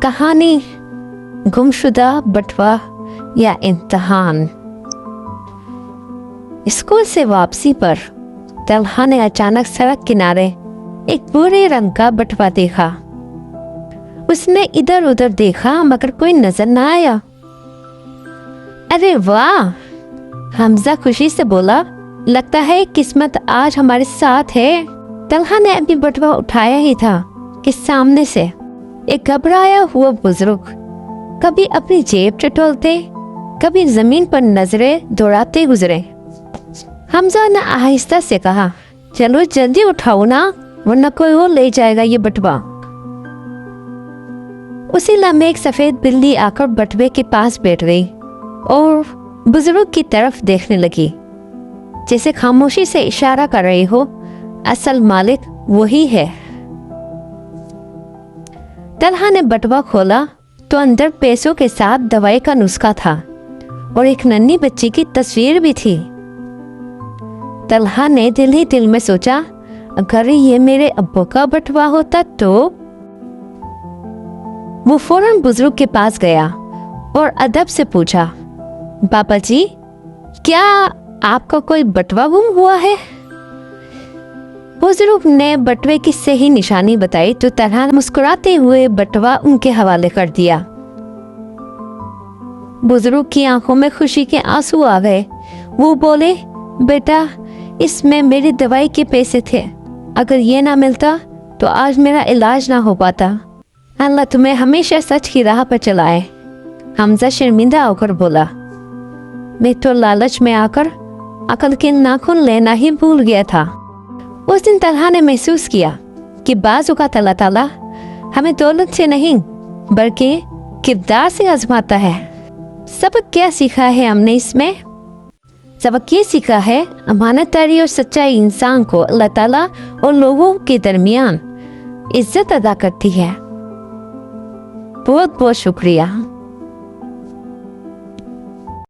कहानी गुमशुदा बटवा या इम्तिहान। स्कूल से वापसी पर तलहा ने अचानक सड़क किनारे एक भूरे रंग का बटवा देखा। उसने इधर उधर देखा मगर कोई नजर न आया। अरे वाह, हमजा खुशी से बोला, लगता है किस्मत आज हमारे साथ है। तलहा ने अभी बटवा उठाया ही था कि सामने से एक घबराया हुआ बुजुर्ग कभी अपनी जेब टटोलते कभी जमीन पर नजरें दौड़ाते गुजरे। हमजा ने आहिस्ता से कहा, चलो जल्दी उठाओ ना, वरना कोई और ले जाएगा ये बटवा। उसी लम्हे एक सफेद बिल्ली आकर बटवे के पास बैठ गई और बुजुर्ग की तरफ देखने लगी, जैसे खामोशी से इशारा कर रही हो असल मालिक वही है। तलहा ने बटवा खोला तो अंदर पैसों के साथ दवाई का नुस्खा था और एक नन्ही बच्ची की तस्वीर भी थी। तलहा ने दिल ही दिल में सोचा, अगर ये मेरे अब्बू का बटवा होता तो। वो फौरन बुजुर्ग के पास गया और अदब से पूछा, पापा जी, क्या आपका कोई बटवा गुम हुआ है? बुजुर्ग ने बटवे की सही निशानी बताई तो तलहा मुस्कुराते हुए बटवा उनके हवाले कर दिया। बुजुर्ग की आंखों में खुशी के आंसू आ गए। वो बोले, बेटा, इसमें मेरी दवाई के पैसे थे, अगर ये ना मिलता तो आज मेरा इलाज ना हो पाता। अल्लाह तुम्हें हमेशा सच की राह पर चलाए। हमजा शर्मिंदा होकर बोला, मैं तो लालच में आकर अकल के नाखून लेना ही भूल गया था। उस दिन तलहा ने महसूस किया कि बाज़ औक़ात अल्लाह ताला हमें दौलत से नहीं बल्कि किरदार से आजमाता है। सबक क्या सीखा है हमने इसमें? सबक ये सीखा है, अमानतदारी और सच्चाई इंसान को अल्लाह ताला और लोगों के दरमियान इज्जत अदा करती है। बहुत बहुत शुक्रिया।